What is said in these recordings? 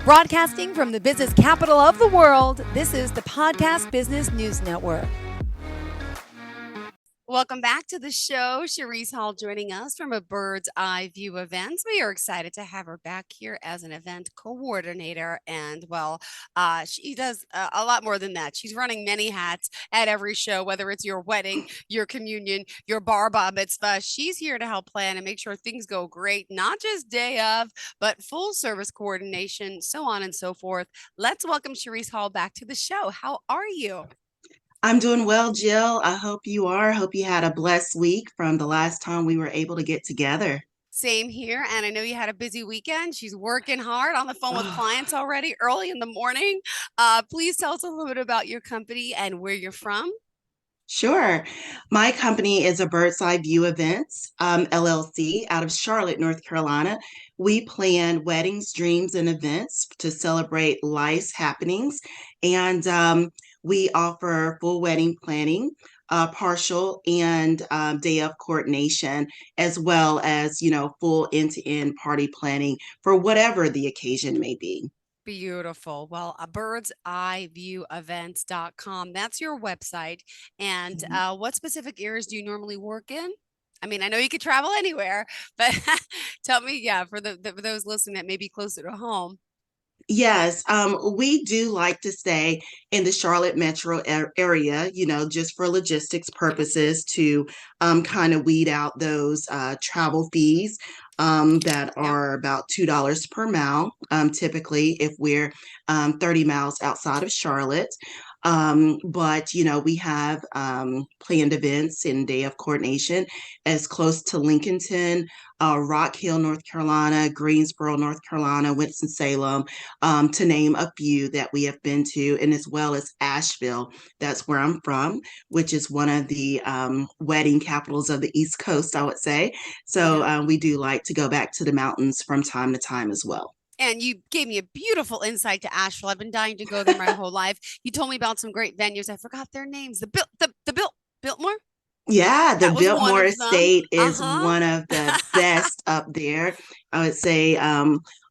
Broadcasting from the business capital of the world, this is the Podcast Business News Network. Welcome back to the show. Cherrisse Hall joining us from a Bird's Eye View Events. We are excited to have her back here as an event coordinator. And she does a lot more than that. She's running many hats at every show, whether it's your wedding, your communion, your bar mitzvah. She's here to help plan and make sure things go great, not just day of, but full service coordination, so on and so forth. Let's welcome Cherrisse Hall back to the show. How are you? I'm doing well, Jill. I hope you are. Hope you had a blessed week from the last time we were able to get together. Same here. And I know you had a busy weekend. She's working hard on the phone with clients already early in the morning. Please tell us a little bit about your company and where you're from. Sure. My company is a Bird's Eye View Events, LLC, out of Charlotte, North Carolina. We plan weddings, dreams, and events to celebrate life's happenings. And we offer full wedding planning, partial and day of coordination, as well as, full end-to-end party planning for whatever the occasion may be. Beautiful. Well, a bird's eye view events.com. That's your website. And what specific areas do you normally work in? I mean, I know you could travel anywhere, but tell me, yeah, for those listening that may be closer to home. Yes, we do like to stay in the Charlotte metro area, just for logistics Yeah. purposes to kind of weed out those travel fees that Yeah. are about $2 per mile, typically if we're 30 miles outside of Charlotte. But, we have planned events in Day of Coordination as close to Lincolnton, Rock Hill, North Carolina, Greensboro, North Carolina, Winston-Salem, to name a few that we have been to, and as well as Asheville. That's where I'm from, which is one of the wedding capitals of the East Coast, I would say. So Yeah. we do like to go back to the mountains from time to time as well. And you gave me a beautiful insight to Asheville. I've been dying to go there my whole life. You told me about some great venues. I forgot their names. Biltmore. Yeah, the That was one Biltmore of them. Estate is Uh-huh. one of the best up there. I would say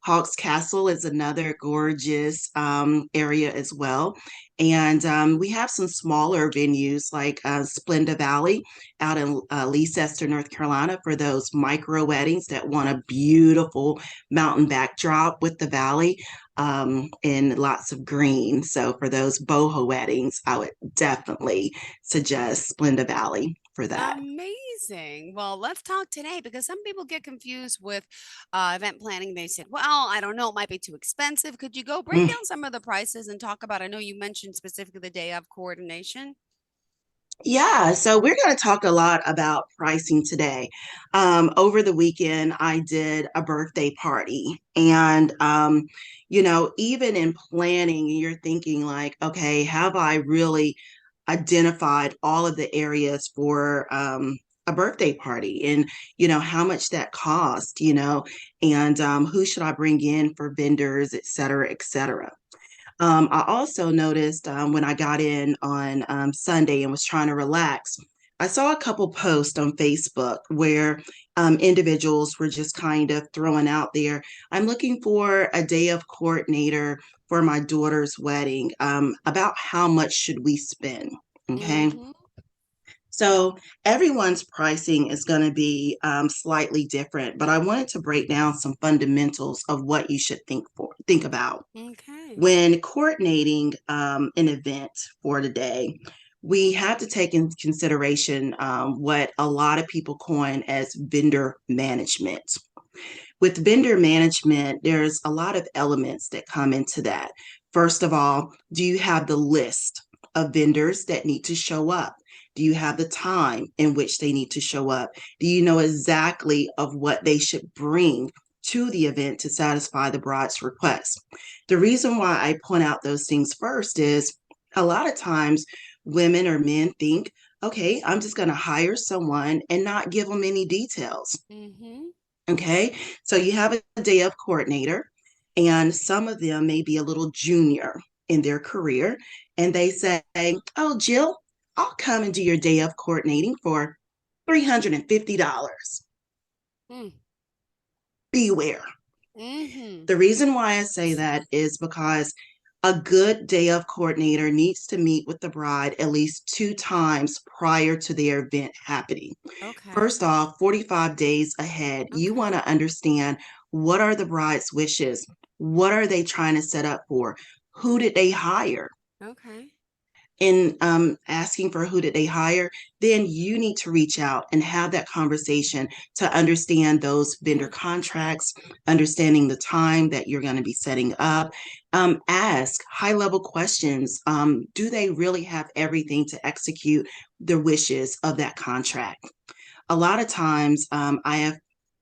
Hawks Castle is another gorgeous area as well. And we have some smaller venues like Splenda Valley out in Leicester, North Carolina, for those micro weddings that want a beautiful mountain backdrop with the valley and lots of green. So for those boho weddings, I would definitely suggest Splenda Valley for that. Amazing. Well, let's talk today because some people get confused with event planning. They said, well, I don't know, it might be too expensive. Could you go break Mm. down some of the prices and talk about? I know you mentioned specifically the day of coordination. Yeah, so we're going to talk a lot about pricing today. Over the weekend, I did a birthday party, and even in planning, you're thinking like, okay, have I really identified all of the areas for a birthday party, and how much that cost, and who should I bring in for vendors, et cetera, et cetera. I also noticed when I got in on Sunday and was trying to relax, I saw a couple posts on Facebook where individuals were just kind of throwing out there, I'm looking for a day of coordinator for my daughter's wedding. About how much should we spend? Okay. Mm-hmm. So everyone's pricing is going to be slightly different, but I wanted to break down some fundamentals of what you should think about Okay. when coordinating an event for the day. We have to take into consideration what a lot of people coin as vendor management. With vendor management, there's a lot of elements that come into that. First of all, do you have the list of vendors that need to show up? Do you have the time in which they need to show up? Do you know exactly of what they should bring to the event to satisfy the bride's request? The reason why I point out those things first is a lot of times women or men think, okay, I'm just going to hire someone and not give them any details. Mm-hmm. Okay, so you have a day of coordinator, and some of them may be a little junior in their career, and they say, oh, Jill, I'll come and do your day of coordinating for $350. Mm. Beware. Mhm. The reason why I say that is because a good day of coordinator needs to meet with the bride at least 2 times prior to their event happening. Okay. First off, 45 days ahead, you want Okay. to understand what are the bride's wishes? What are they trying to set up for? Who did they hire? Okay. In asking for who did they hire, then you need to reach out and have that conversation to understand those vendor contracts, understanding the time that you're going to be setting up. Ask high level questions. Do they really have everything to execute the wishes of that contract? A lot of times, I have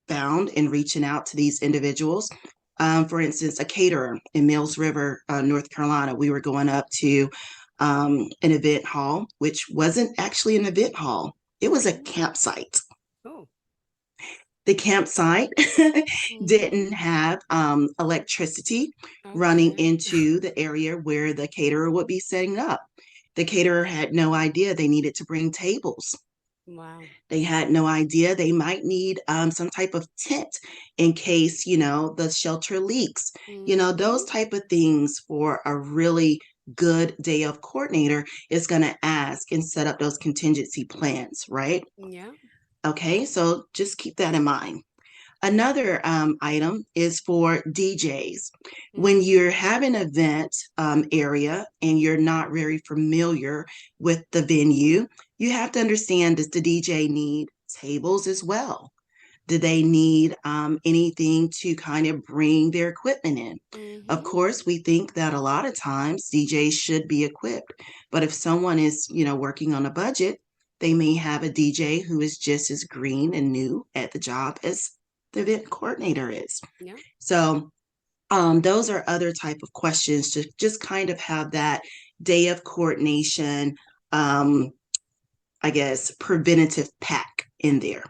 found in reaching out to these individuals. For instance, a caterer in Mills River, North Carolina, we were going up to an event hall, which wasn't actually an event hall, it was a Mhm. campsite. Oh. The campsite Mhm. didn't have electricity running Okay. into the area where the caterer would be setting up. The caterer had no idea they needed to bring tables. Wow. They had no idea they might need some type of tent in case, the shelter leaks. Those Mhm. type of things for a really good day of coordinator is going to ask and set up those contingency plans, right? Yeah. Okay, so just keep that in mind. Another item is for DJs. When Mhm. you're having an event area and you're not very familiar with the venue, you have to understand, does the DJ need tables as well? Do they need anything to kind of bring their equipment in? Of Mhm. course, we think that a lot of times DJs should be equipped, but if someone is, working on a budget, they may have a DJ who is just as green and new at the job as the event coordinator is. Yeah. So those are other type of questions to just kind of have that day of coordination, um, I guess, preventative pack in there.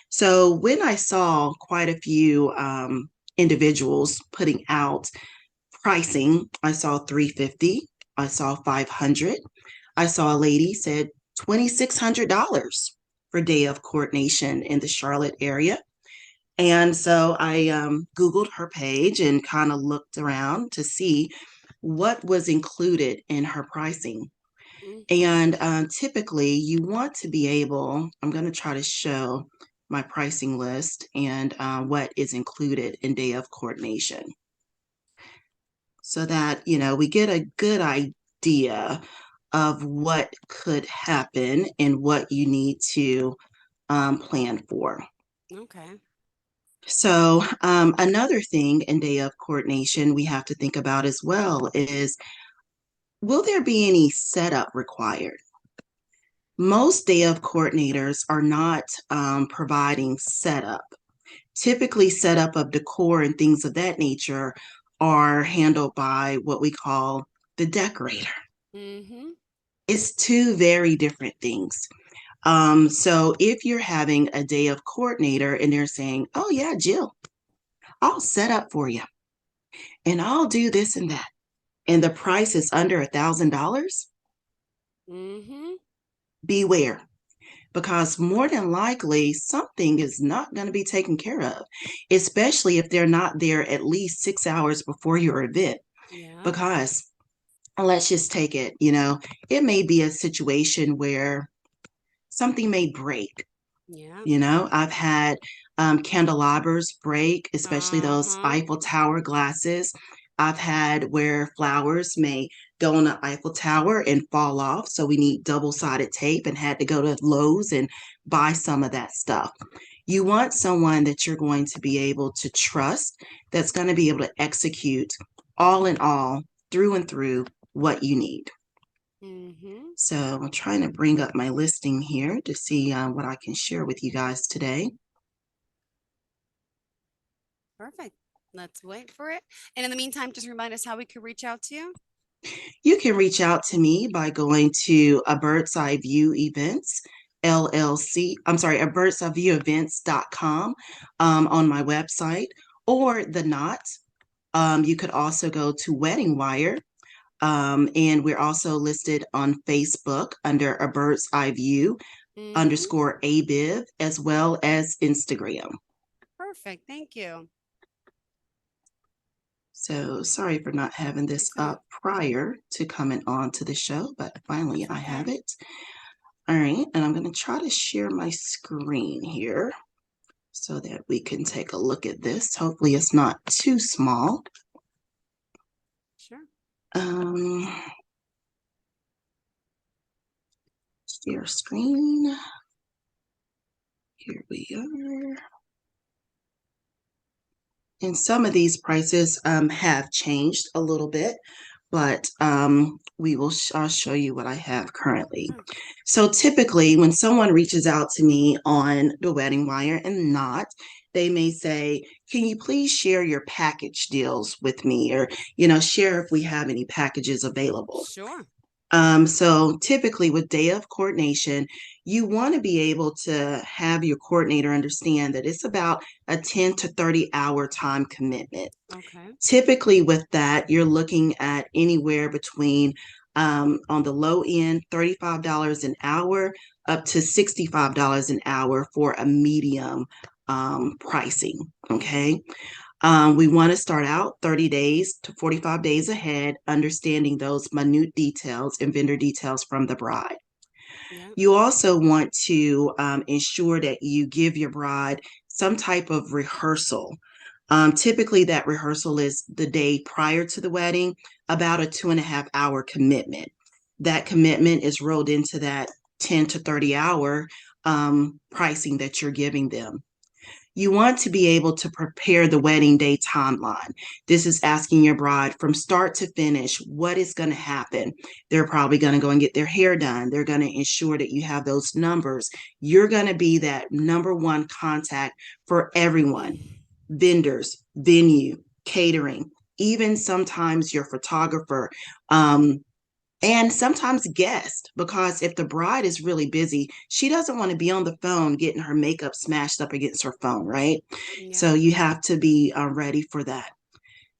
So when I saw quite a few individuals putting out pricing, I saw 350, I saw 500, I saw a lady said $2,600 for day of coordination in the Charlotte area. And so I Googled her page and kind of looked around to see what was included in her pricing. Mhm. And typically, you want to be able, I'm going to try to show my pricing list and what is included in day of coordination so that, we get a good idea of what could happen and what you need to plan for. Okay. So, another thing in day of coordination we have to think about as well is, will there be any setup required? Most day of coordinators are not providing setup. Typically, setup of decor and things of that nature are handled by what we call the decorator. Mhm. It's two very different things. So if you're having a day of coordinator and they're saying, oh, yeah, Jill, I'll set up for you and I'll do this and that, and the price is under $1,000, Mhm. beware, because more than likely something is not going to be taken care of, especially if they're not there at least 6 hours before your event. Yeah. Because let's just take it, it may be a situation where something may break. Yeah. I've had candelabras break, especially those Uh-huh. Eiffel Tower glasses. I've had where flowers may go on the Eiffel Tower and fall off. So we need double-sided tape and had to go to Lowe's and buy some of that stuff. You want someone that you're going to be able to trust, that's going to be able to execute all in all, through and through what you need. Mhm. So I'm trying to bring up my listing here to see what I can share with you guys today. Perfect. Let's wait for it. And in the meantime, just remind us how we could reach out to you. You can reach out to me by going to a bird's eye view events LLC. I'm sorry, a bird's eye view events.com on my website, or the knot. You could also go to Wedding Wire. And we're also listed on Facebook under a bird's eye view Mhm. underscore ABIV, as well as Instagram. Perfect. Thank you. So sorry for not having this Okay. up prior to coming on to the show, but finally That's I okay. have it. All right, and I'm going to try to share my screen here so that we can take a look at this. Hopefully it's not too small. Sure. Um, Share screen. Here we are. And some of these prices have changed a little bit, but I'll show you what I have currently. Sure. So typically, when someone reaches out to me on the Wedding Wire and not, they may say, "Can you please share your package deals with me?" Or, share if we have any packages available. Sure. So typically with day of coordination, you want to be able to have your coordinator understand that it's about a 10 to 30-hour time commitment. Okay. Typically with that, you're looking at anywhere between on the low end, $35 an hour up to $65 an hour for a medium pricing. Mm-hmm. Okay. We want to start out 30 days to 45 days ahead, understanding those minute details and vendor details from the bride. Yeah. You also want to ensure that you give your bride some type of rehearsal. Typically, that rehearsal is the day prior to the wedding, about a 2.5 hour commitment. That commitment is rolled into that 10 to 30 hour pricing that you're giving them. You want to be able to prepare the wedding day timeline. This is asking your bride from start to finish what is going to happen. They're probably going to go and get their hair done. They're going to ensure that you have those numbers. You're going to be that number one contact for everyone: vendors, venue, catering, even sometimes your photographer. And sometimes guests, because if the bride is really busy, she doesn't want to be on the phone getting her makeup smashed up against her phone, right? Yeah. So you have to be ready for that.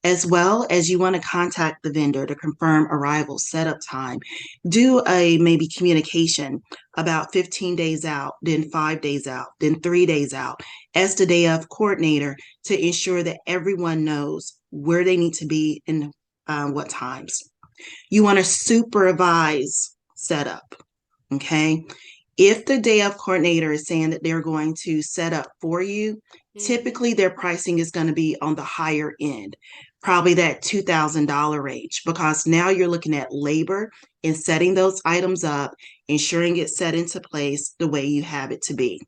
As well as you want to contact the vendor to confirm arrival, setup time, do a maybe communication about 15 days out, then 5 days out, then 3 days out as the day of coordinator to ensure that everyone knows where they need to be and what times. You want to supervise setup. Okay. If the day of coordinator is saying that they're going to set up for you, Mm-hmm. typically their pricing is going to be on the higher end, probably that $2,000 range, because now you're looking at labor and setting those items up, ensuring it's set into place the way you have it to be.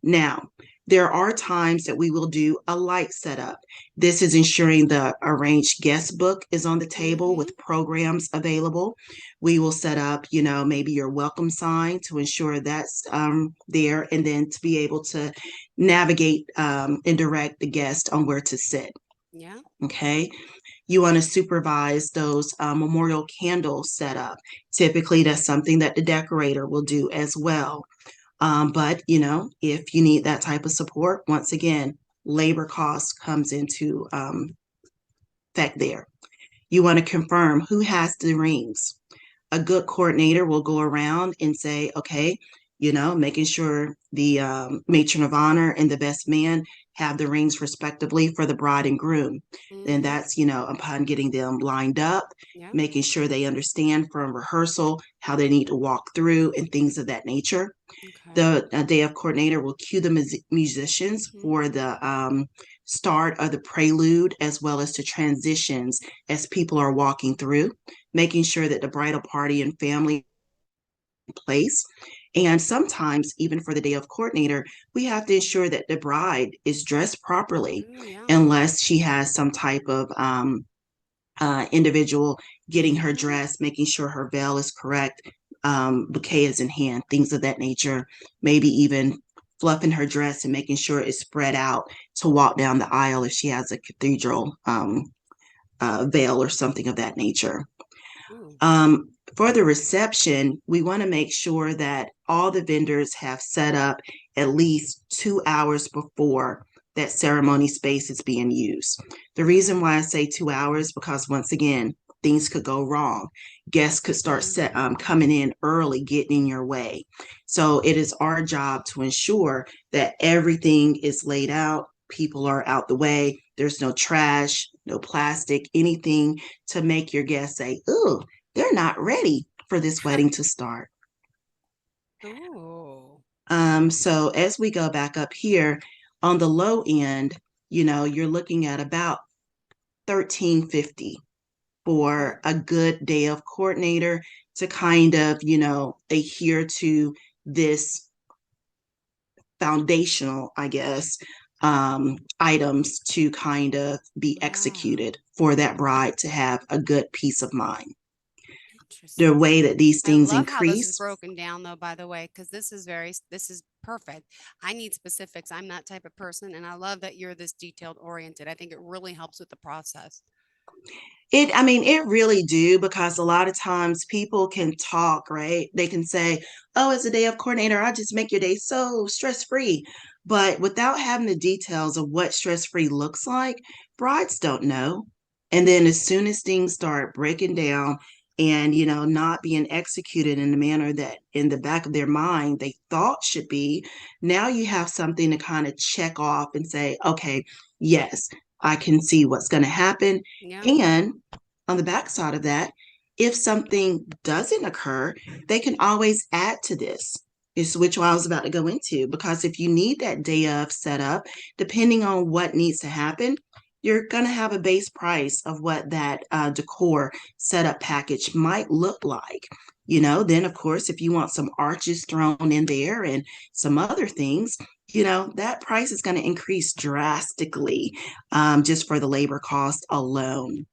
Now, there are times that we will do a light setup. This is ensuring the arranged guest book is on the table Mm-hmm. with programs available. We will set up, maybe your welcome sign to ensure that's there, and then to be able to navigate and direct the guest on where to sit. Yeah. Okay. You want to supervise those memorial candles set up. Typically, that's something that the decorator will do as well. But if you need that type of support, once again, labor cost comes into effect there. You want to confirm who has the rings. A good coordinator will go around and say, okay, making sure the matron of honor and the best man have the rings respectively for the bride and groom. Then Mm-hmm. that's, upon getting them lined up, Yeah. making sure they understand from rehearsal how they need to walk through and things of that nature. Okay. The day of coordinator will cue the musicians Mm-hmm. for the start of the prelude as well as the transitions as people are walking through, making sure that the bridal party and family place. And sometimes, even for the day of coordinator, we have to ensure that the bride is dressed properly, Oh, yeah. unless she has some type of individual getting her Mm-hmm. dressed, making sure her veil is correct, bouquet is in hand, things of that nature, maybe even fluffing her dress and making sure it's spread out to walk down the aisle if she has a cathedral veil or something of that nature. Ooh. For the reception, we want to make sure that all the vendors have set up at least 2 hours before that ceremony space is being used. The reason Okay. why I say 2 hours, because once again, things could go wrong. Guests could start Mm-hmm. coming in early, getting in your way. So it is our job to ensure that everything is laid out, people are out the way. There's no trash, no plastic, anything to make your guests say, "Ooh, they're not ready for this wedding to start." Oh, So as we go back up here on the low end, you're looking at about 1350 okay. for a good day of coordinator to kind of, adhere to this foundational, I guess, items to kind of be Wow. executed for that bride to have a good peace of mind. The Interesting. way that these I things love how this is increase. broken down though, by the way, because this is perfect. I need specifics. I'm that type of person, and I love that you're this detailed oriented. I think it really helps with the process. I mean, it really do because a lot of times people can talk, right? They can say, "Oh, it's a day of coordinator. I'll just make your day so stress-free." But without having the details of what stress-free looks like, brides don't know. And then as soon as things start breaking down and, not being executed in the manner that in the back of their mind they thought should be, now you have something to kind of check off and say, "Okay, yes, I can see what's going to happen." Yeah. And on the backside of that, if something doesn't occur, they can always add to this. Is which I was about to go into because if you need that day of setup, depending on what needs to happen, you're going to have a base price of what that decor setup package might look like. Then of course, if you want some arches thrown in there and some other things, that price is going to increase drastically just for the labor cost alone.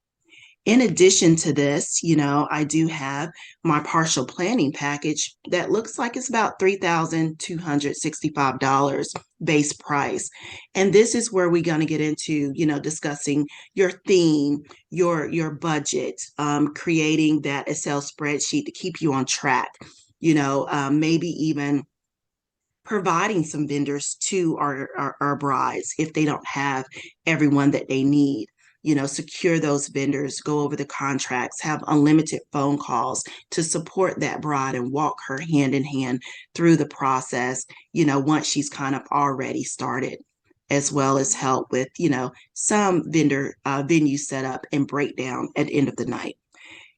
In addition to this, I do have my partial planning package that looks like it's about $3,265 base price. And this is where we're going to get into, discussing your theme, your budget, creating that Excel spreadsheet to keep you on track, maybe even providing some vendors to our brides if they don't have everyone that they need. Secure those vendors, go over the contracts, have unlimited phone calls to support that bride and walk her hand in hand through the process, once she's kind of already started, as well as Hmm. help with, some vendor venue setup and breakdown at the end of the night.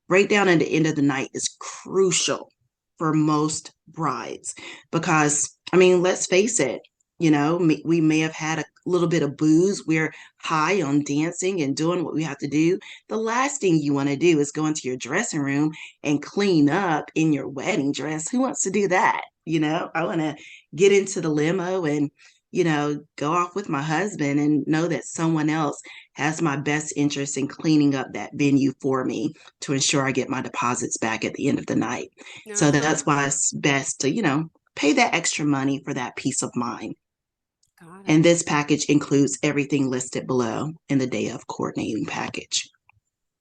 Breakdown at the end of the night is crucial for most brides because, I mean, let's face it, we may have had a little bit of booze. We're high on dancing and doing what we have to do. The last thing you want to do is go into your dressing room and clean up in your wedding dress. Who wants to do that? I want to get into the limo and, go off with my husband and know that someone else has my best interest in cleaning up that venue for me to ensure I get my deposits back at the end of the night. So that's No, why it's best to, pay that extra money for that peace of mind. got And it. this package includes everything listed below in the day of coordinating package.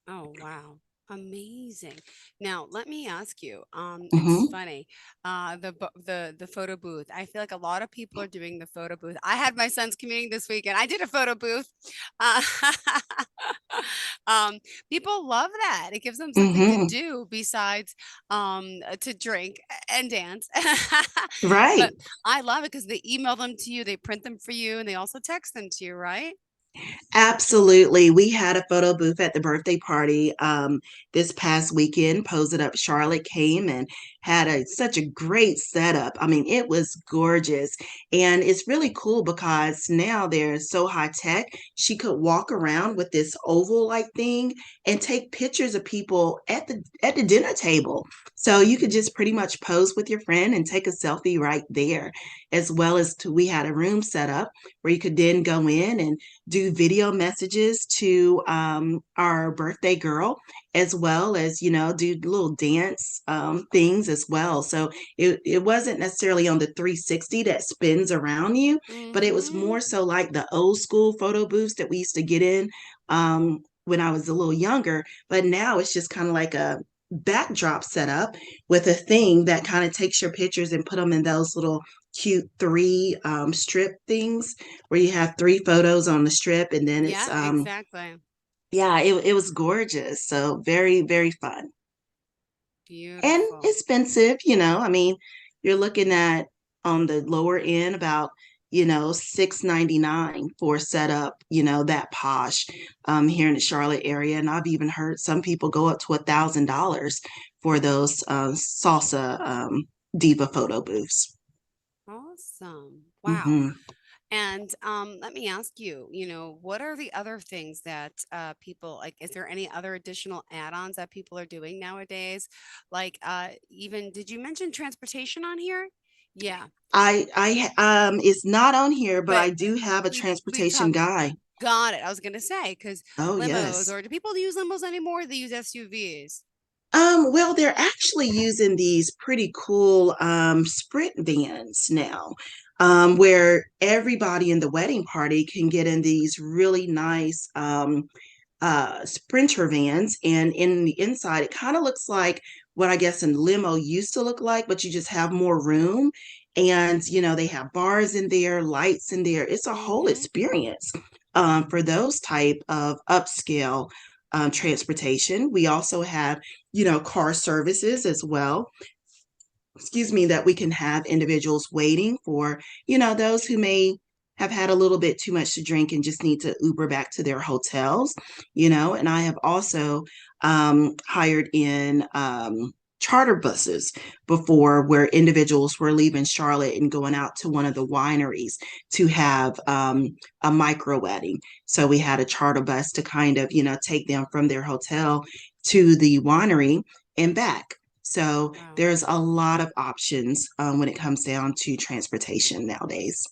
Oh, wow. Amazing. Now, let me ask you, it's Mm-hmm. funny, the photo booth. I feel like a lot of people are doing the photo booth. I had my son's communing this weekend. I did a photo booth. Uh, um, people love that. It gives them something to Mm-hmm. do besides to drink and dance. Right. But I love it because they email them to you, they print them for you, and they also text them to you, right? Absolutely. We had a photo booth at the birthday party this past weekend. Posed Up Charlotte came and had such a great setup. I mean, it was gorgeous. And it's really cool because now they're so high tech. She could walk around with this oval like thing and take pictures of people at the dinner table. So you could just pretty much pose with your friend and take a selfie right there, as well as we had a room set up where you could then go in and do video messages to our birthday girl, as well as, do little dance things as well. So it wasn't necessarily on the 360 that spins around you, but it was Mm-hmm. more so like the old school photo booths that we used to get in when I was a little younger. But now it's just kind of like a backdrop setup with a thing that kind of takes your pictures and put them in those little cute three strip things where you have three photos on the strip and then it's Yeah, exactly. yeah, it was gorgeous. So very, very fun. And Beautiful. expensive, I mean, you're looking at on the lower end about, $6.99 for setup, that posh here in the Charlotte area. And I've even heard some people go up to $1,000 for those salsa diva photo booths. Awesome. Wow. Hmm. And let me ask you, what are the other things that people like? Is there any other additional add-ons that people are doing nowadays? Like, even did you mention transportation on here? Yeah, It's not on here, but I but do have a we transportation talked. guy. Got it. I was gonna say because Oh, limos, yes. or do people use limos anymore? Or they use SUVs. Well, they're actually using these pretty cool sprint vans now, where everybody in the wedding party can get in these really nice sprinter vans, and in the inside it kind of looks like what I guess a limo used to look like, but you just have more room, and they have bars in there, lights in there. It's a whole Mm-hmm. experience for those type of upscale transportation. We also have car services as well, excuse me, that we can have individuals waiting for, those who may have had a little bit too much to drink and just need to Uber back to their hotels, and I have also hired in charter buses before, where individuals were leaving Charlotte and going out to one of the wineries to have a micro wedding. So we had a charter bus to kind of, take them from their hotel to the winery and back. So Wow. there's a lot of options when it comes down to transportation nowadays.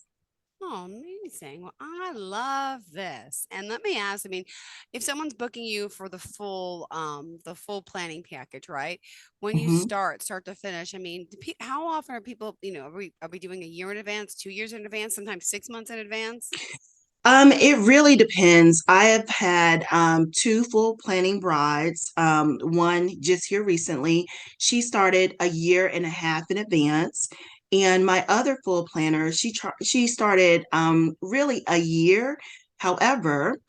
Oh, amazing. Well, I love this. And let me ask, I mean, if someone's booking you for the full planning package, right? When you Mhm. start to finish, I mean, how often are people, are we doing a year in advance, 2 years in advance, sometimes 6 months in advance? It really depends. I have had two full planning brides. One just here recently. She started a year and a half in advance, and my other full planner, she started really a year. However,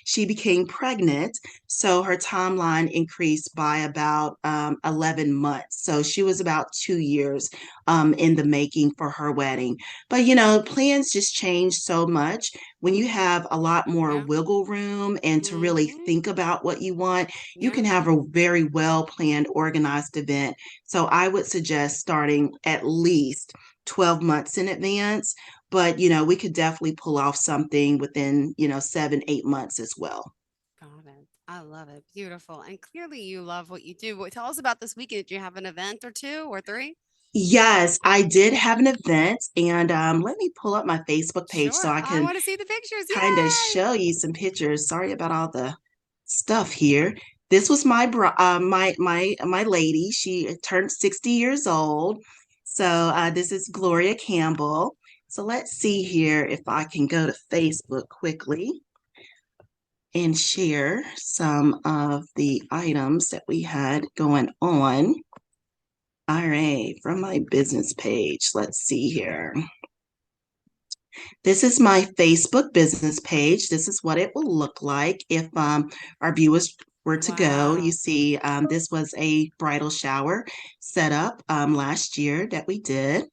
she became pregnant, so her timeline increased by about 11 months. So she was about 2 years in the making for her wedding. But plans just change so much when you have a lot more Yeah. wiggle room and to really Mm-hmm. think about what you want. You Yeah. can have a very well planned, organized event. So I would suggest starting at least 12 months in advance, but we could definitely pull off something within 7, 8 months as well. Got it. I love it. Beautiful. And clearly you love what you do. Tell us about this weekend. Did you have an event or two or three? Yes, I did have an event, and let me pull up my Facebook page so Sure. I I can want to see the pictures. kind of Yay. show you some pictures. Sorry about all the stuff here. This was my lady. She turned 60 years old. So this is Gloria Campbell. So let's see here if I can go to Facebook quickly and share some of the items that we had going on. All right, from my business page. Let's see here. This is my Facebook business page. This is what it will look like if our viewers were to go. You Wow. see, this was a bridal shower set up last year that we did.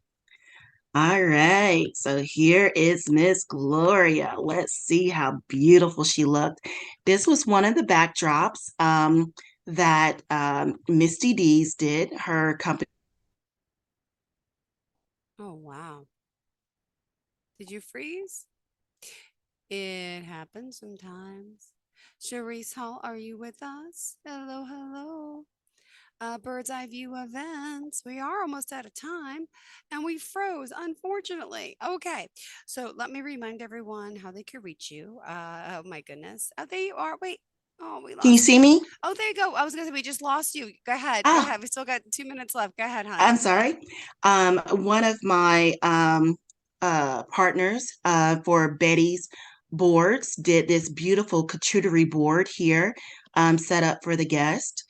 All right, so here is Miss Gloria. Let's see how beautiful she looked. This was one of the backdrops that Misty D's did. Her company. Oh, wow. Did you freeze? It happens sometimes. Cherrisse Hall, are you with us? Hello, hello. Bird's Eye View events. We are almost out of time and we froze, unfortunately. Okay, so let me remind everyone how they can reach you. Oh my goodness. Oh, there you are. Wait. Oh, we Can you lost see you. me? Oh, there you go. I was going to say, we just lost you. Go ahead. Go Ah, ahead. We still got 2 minutes left. Go ahead, I'm honey. sorry. One of my partners for Betty's boards did this beautiful charcuterie board here set up for the guest.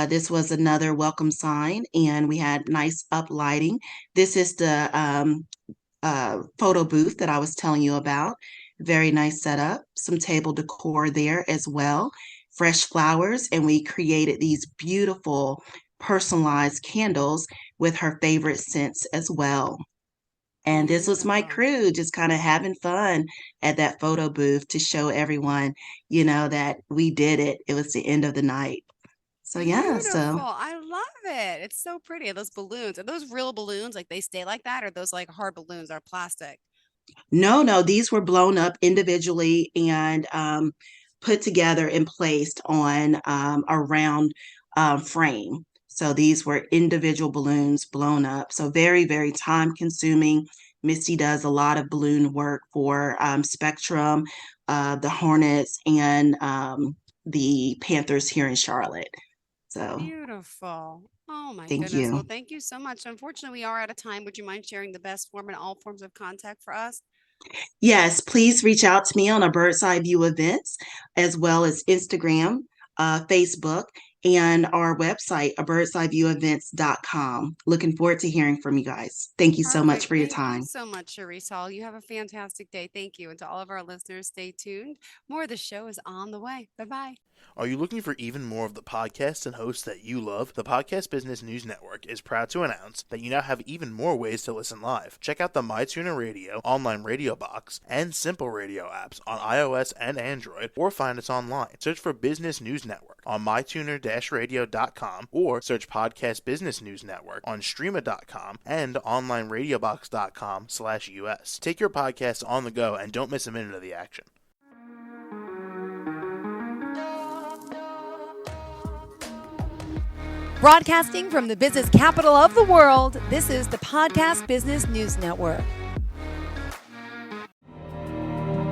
This was another welcome sign, and we had nice up lighting. This is the photo booth that I was telling you about. Very nice setup. Some table decor there as well. Fresh flowers, and we created these beautiful personalized candles with her favorite scents as well. And this was my Beautiful. crew just kind of having fun at that photo booth to show everyone, that we did it. It was the end of the night. So yeah, Beautiful. so I love it. It's so pretty. Those balloons, are those real balloons? Like they stay like that, or those like hard balloons are plastic? no, no, these were blown up individually and put together and placed on a round frame. So these were individual balloons blown up. So very, very time consuming. Misty does a lot of balloon work for Spectrum, the Hornets, and the Panthers here in Charlotte. So Beautiful. Oh my thank goodness. Well, you. thank you so much. Unfortunately, we are out of time. Would you mind sharing the best form and all forms of contact for us? Yes, please reach out to me on a Bird's Eye View events, as well as Instagram, Facebook, and our website, a birdseyeviewevents.com. Looking forward to hearing from you guys. Thank you so much Perfect. for your Thank you time. so much, Cherrisse Hall. You have a fantastic day. Thank you. And to all of our listeners, stay tuned. More of the show is on the way. Bye bye. Are you looking for even more of the podcasts and hosts that you love? The Podcast Business News Network is proud to announce that you now have even more ways to listen live. Check out the MyTuner Radio, online radio box, and Simple Radio apps on iOS and Android, or find us online. Search for Business News Network on mytuner-radio.com, or search Podcast Business News Network on streama.com and onlineradiobox.com/US. Take your podcast on the go and don't miss a minute of the action. Broadcasting from the business capital of the world, this is the Podcast Business News Network.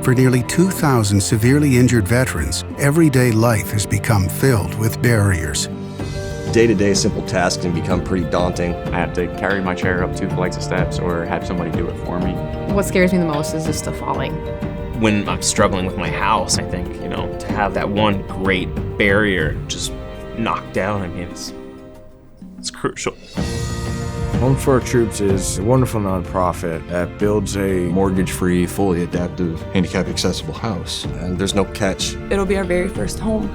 For nearly 2,000 severely injured veterans, everyday life has become filled with barriers. Day-to-day simple tasks can become pretty daunting. I have to carry my chair up 2 flights of steps or have somebody do it for me. What scares me the most is just the falling. When I'm struggling with my house, I think, to have that one great barrier just knocked down, it's crucial. Home for Our Troops is a wonderful nonprofit that builds a Mortgage-free, fully adaptive, handicap-accessible house. And there's no catch. It'll be our very first home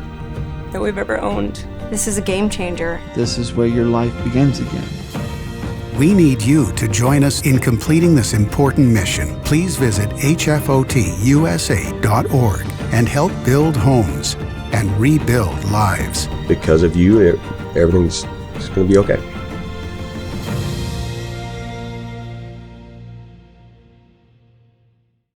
that we've ever owned. This is a game changer. This is where your life begins again. We need you to join us in completing this important mission. Please visit hfotusa.org and help build homes and rebuild lives. Because of you, everything's going to be okay.